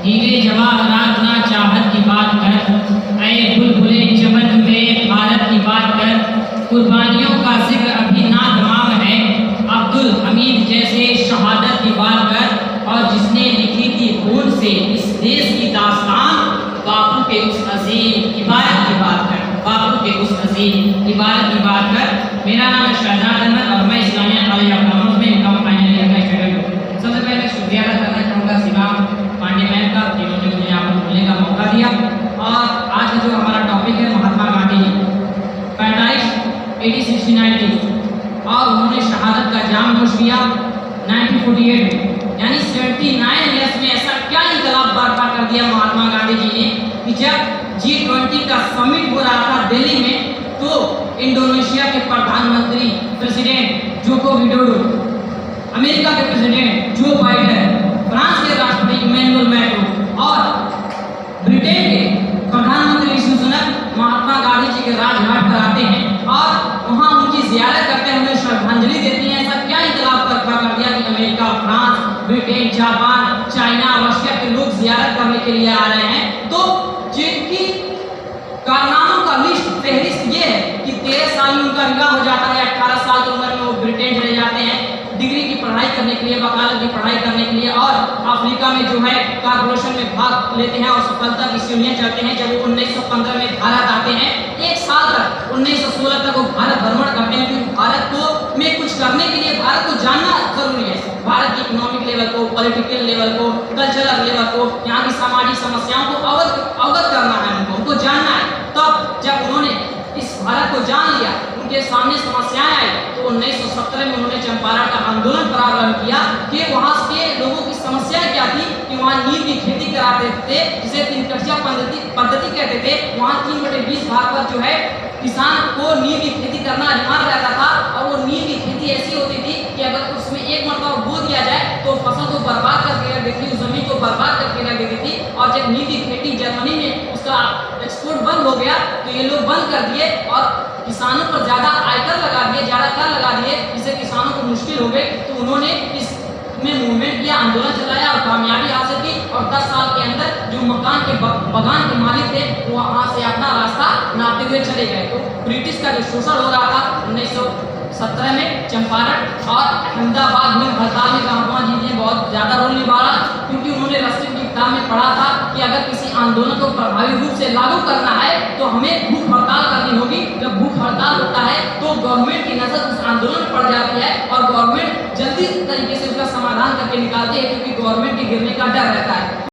हीरे जवाहरात ना चाहत की बात कर, ऐ बुलबुले चमन में भारत की बात कर। कुर्बानियों का जिक्र अभी ना तमाम है, अब्दुल हमीद जैसे शहादत की बात कर। और जिसने लिखी थी खून से इस देश की दास्तान, बापू के उस अजीम इबारत की बात कर, बापू के उस अजीम इबारत की बात कर। मेरा नाम है शहजाद अहमद और मैं इस्लामिया कॉलेज ऑफ कॉमर्स में इनकम फाइनल ईयर का स्टूडेंट हूँ। सबसे पहले शुक्रिया अदा करना चाहूँगा शिवा पांडे मैम का, जिन्होंने मुझे यहाँ पर बोलने का मौका दिया। और आज का जो हमारा टॉपिक है महात्मा गांधी जी 1869 और उन्होंने शहादत का जाम नोश किया 1948 में, यानी 79 ईयर्स में ऐसा क्या इंकलाब बर्पा कर दिया महात्मा गांधी जी ने कि जब G20 का समिट हो रहा था दिल्ली में, तो इंडोनेशिया के प्रधानमंत्री प्रेसिडेंट जोको विडोडो, अमेरिका के प्रेसिडेंट जो बाइडेन, फ्रांस के राष्ट्रपति इमैनुअल मैक्रों और ब्रिटेन के प्रधानमंत्री ऋषि सुनक महात्मा गांधी जी के राजघाट पर आते हैं और वहां उनकी जियारत करते हैं, उन्हें श्रद्धांजलि देती हैं। ऐसा क्या इंकलाब बर्पा कर दिया कि America, France, Britain, Japan, China, Russia के लोग जियारत करने के लिए आ रहे हैं। तो जिनकी कारनामों का लिस्ट फहरिस्त ये है कि 13 साल में उनका विवाह हो जाता है, 18 साल की उम्र में वो ब्रिटेन चले जाते हैं डिग्री की पढ़ाई करने के लिए, वकालत की पढ़ाई करने के लिए, और अफ्रीका में जो है कॉर्पोरेशन में भाग लेते हैं और सफलता की सीढ़ियां चढ़ते हैं। जब वो 1915 में भारत आते हैं, एक साल तक 1916 तक वो भारत भ्रमण करते हैं, क्योंकि भारत को में कुछ करने के लिए भारत को जानना जरूरी है। भारत की इकोनॉमिक लेवल को, पॉलिटिकल लेवल को, कल्चरल लेवल को, यहाँ की सामाजिक समस्याओं को अवगत करना है, उनको जानना है। तब जब उन्होंने इस भारत को जान लिया, उनके सामने समस्याएं आई, तो 1917 में उन्होंने चंपारण का आंदोलन प्रारंभ किया कि वहां के लोगों की समस्याएं क्या थी कि वहां नील की खेती कराते थे, जिसे 3 कक्षा पद्धति कहते थे। वहां 3/20 भाग पर जो है किसान को नील की खेती करना अनिवार्य रहता था, और वो नील की खेती ऐसी होती थी कि अगर उसमें एक मरतबा बो दिया जाए तो फसल को बर्बाद करके रख देती थी, जमीन को बर्बाद करके रख देती थी। और जब नील की खेती जर्मनी में उसका एक्सपोर्ट बंद हो गया, तो ये लोग बंद कर दिए और किसानों पर ज्यादा आयकर लगा दिए, ज्यादा कर लगा दिए, जिससे किसानों को मुश्किल हो गई। तो उन्होंने इसमें मूवमेंट किया, आंदोलन चलाया और कामयाबी हासिल की। और 10 साल के अंदर जो मकान के बगान के मालिक थे, वो वहां से अपना रास्ता नापते हुए चले गए। तो ब्रिटिश का जो शोषण हो रहा था 1917 में चंपारण और अहमदाबाद में हड़ताल में महात्मा जी ने बहुत ज्यादा रोल निभाया, क्योंकि उन्होंने रस्ते की किताब में पढ़ा था कि अगर किसी आंदोलन को प्रभावी रूप से लागू करना है तो हमें भूख हड़ताल करनी होगी। जब भूख हड़ताल होता है तो गवर्नमेंट की नजर उस आंदोलन पर पड़ जाती है और गवर्नमेंट जल्दी तरीके से उसका समाधान करके निकालती है, क्योंकि गवर्नमेंट के गिरने का डर रहता है।